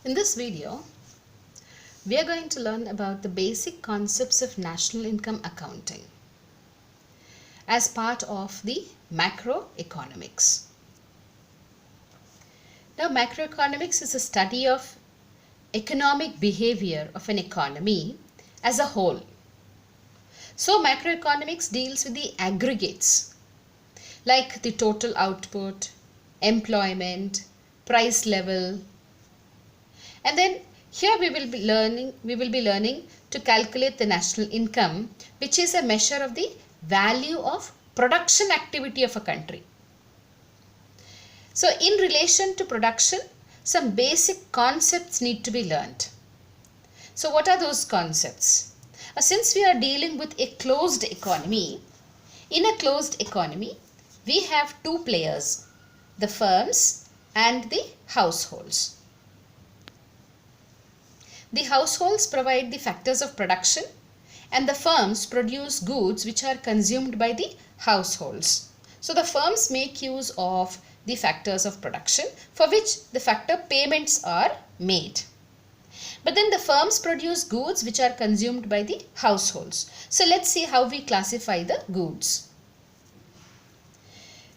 In this video, we are going to learn about the basic concepts of national income accounting as part of the macroeconomics. Now, macroeconomics is a study of economic behavior of an economy as a whole. So, macroeconomics deals with the aggregates like the total output, employment, price level, and then here we will be learning to calculate the national income, which is a measure of the value of production activity of a country. So in relation to production, some basic concepts need to be learned. So what are those concepts? Since we are dealing with a closed economy, in a closed economy, we have two players, the firms and the households. The households provide the factors of production and the firms produce goods which are consumed by the households. So the firms make use of the factors of production for which the factor payments are made. But then the firms produce goods which are consumed by the households. So let's see how we classify the goods.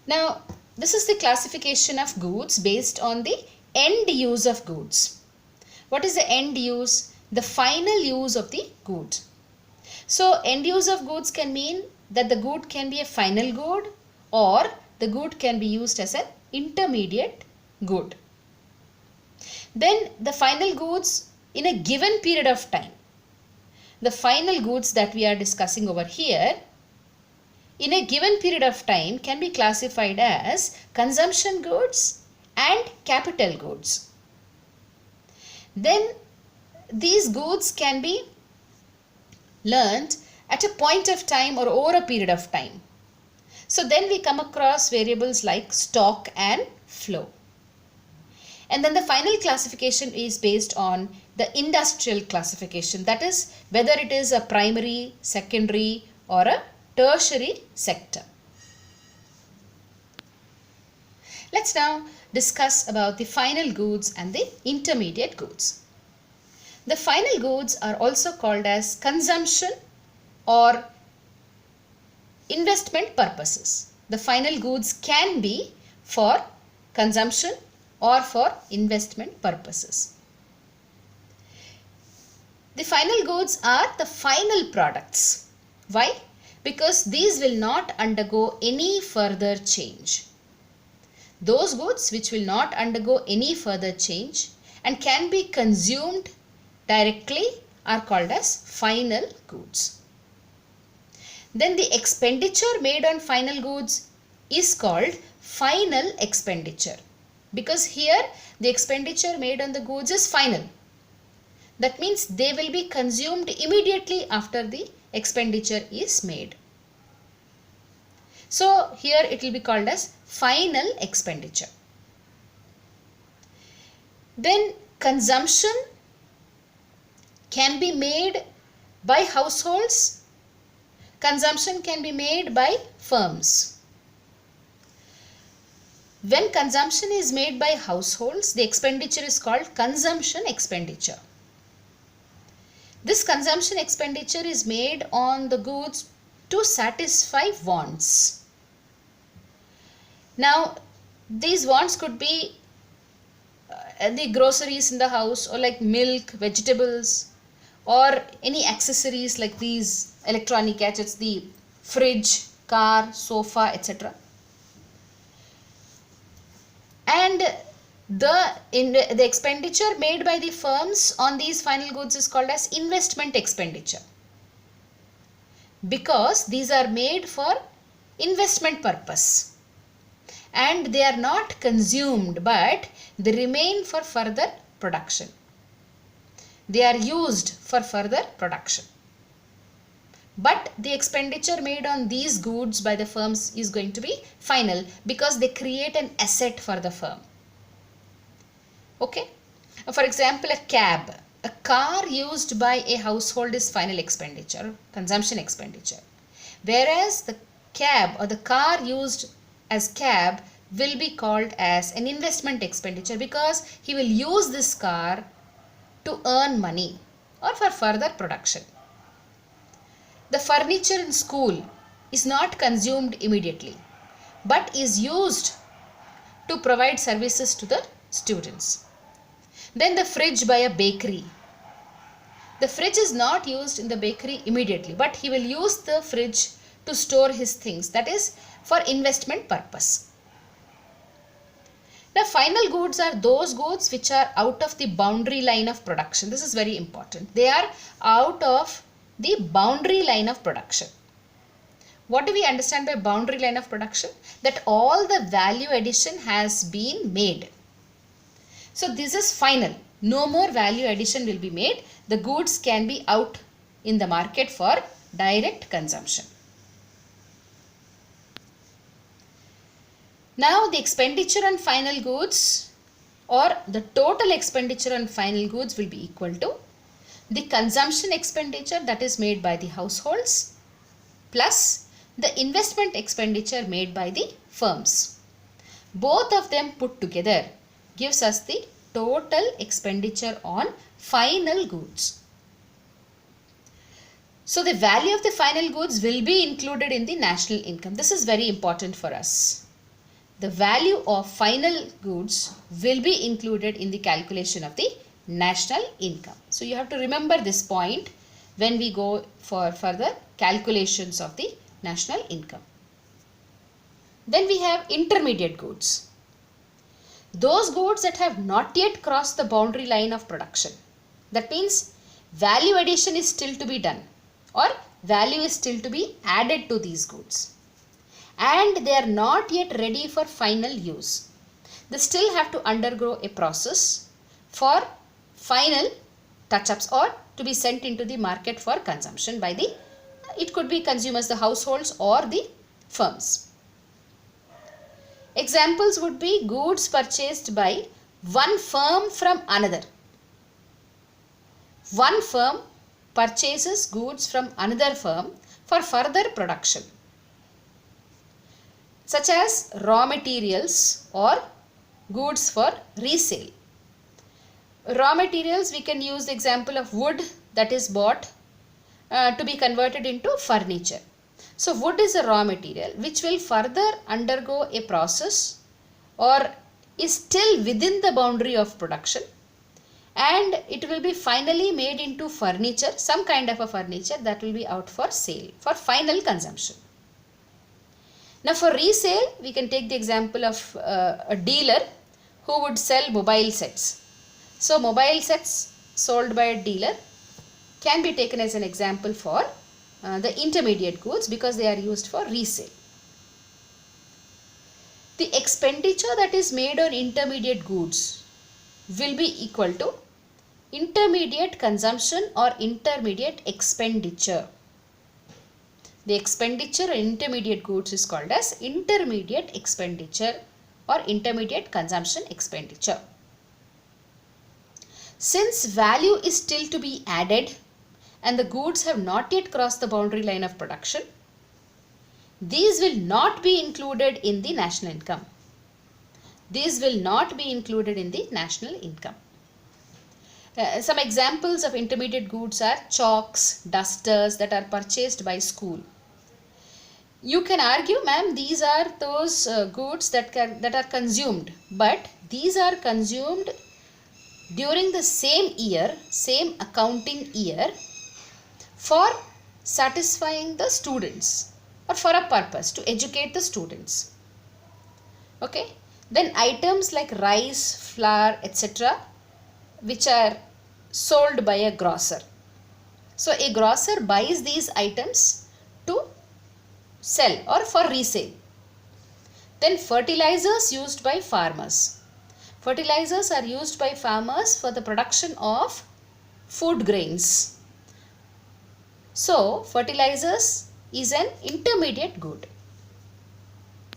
Now, this is the classification of goods based on the end use of goods. What is the end use? The final use of the good. So, end use of goods can mean that the good can be a final good or the good can be used as an intermediate good. Then the final goods in a given period of time. The final goods that we are discussing over here in a given period of time can be classified as consumption goods and capital goods. Then these goods can be learned at a point of time or over a period of time. So then we come across variables like stock and flow. And then the final classification is based on the industrial classification, that is whether it is a primary, secondary or a tertiary sector. Let's now discuss about the final goods and the intermediate goods. The final goods are also called as consumption or investment purposes. The final goods can be for consumption or for investment purposes. The final goods are the final products. Why? Because these will not undergo any further change. Those goods which will not undergo any further change and can be consumed directly are called as final goods. Then the expenditure made on final goods is called final expenditure, because here the expenditure made on the goods is final. That means they will be consumed immediately after the expenditure is made. So here it will be called as final expenditure. Then consumption can be made by households. Consumption can be made by firms. When consumption is made by households, the expenditure is called consumption expenditure. This consumption expenditure is made on the goods to satisfy wants. Now, these wants could be the groceries in the house, or like milk, vegetables, or any accessories like these electronic gadgets, the fridge, car, sofa, etc. And the expenditure made by the firms on these final goods is called as investment expenditure, because these are made for investment purpose and they are not consumed but they remain for further production. They are used for further production. But the expenditure made on these goods by the firms is going to be final because they create an asset for the firm. Okay. For example, a cab. A car used by a household is final expenditure, consumption expenditure. Whereas the cab or the car used as cab will be called as an investment expenditure because he will use this car to earn money or for further production. The furniture in school is not consumed immediately but is used to provide services to the students. Then the fridge by a bakery. The fridge is not used in the bakery immediately, but he will use the fridge to store his things, that is for investment purpose. The final goods are those goods which are out of the boundary line of production. This is very important. They are out of the boundary line of production. What do we understand by boundary line of production? That all the value addition has been made. So this is final. No more value addition will be made. The goods can be out in the market for direct consumption. Now the expenditure on final goods or the total expenditure on final goods will be equal to the consumption expenditure that is made by the households plus the investment expenditure made by the firms. Both of them put together gives us the total expenditure on final goods. So the value of the final goods will be included in the national income. This is very important for us. The value of final goods will be included in the calculation of the national income. So you have to remember this point when we go for further calculations of the national income. Then we have intermediate goods. Those goods that have not yet crossed the boundary line of production. That means value addition is still to be done or value is still to be added to these goods. And they are not yet ready for final use. They still have to undergo a process for final touch-ups or to be sent into the market for consumption by the, it could be consumers, the households or the firms. Examples would be goods purchased by one firm from another. One firm purchases goods from another firm for further production, such as raw materials or goods for resale. Raw materials, we can use the example of wood that is bought to be converted into furniture. So wood is a raw material which will further undergo a process or is still within the boundary of production, and it will be finally made into furniture, some kind of a furniture that will be out for sale for final consumption. Now for resale, we can take the example of a dealer who would sell mobile sets. So mobile sets sold by a dealer can be taken as an example for the intermediate goods because they are used for resale. The expenditure that is made on intermediate goods will be equal to intermediate consumption or intermediate expenditure. The expenditure on intermediate goods is called as intermediate expenditure or intermediate consumption expenditure. Since value is still to be added and the goods have not yet crossed the boundary line of production, these will not be included in the national income. These will not be included in the national income. Some examples of intermediate goods are chalks, dusters that are purchased by school. You can argue, ma'am, these are those goods that are consumed, but these are consumed during the same year, same accounting year, for satisfying the students or for a purpose to educate the students. Okay. Then items like rice, flour, etc., which are sold by a grocer. So a grocer buys these items to sell or for resale. Then fertilizers used by farmers. Fertilizers are used by farmers for the production of food grains. So fertilizers is an intermediate good.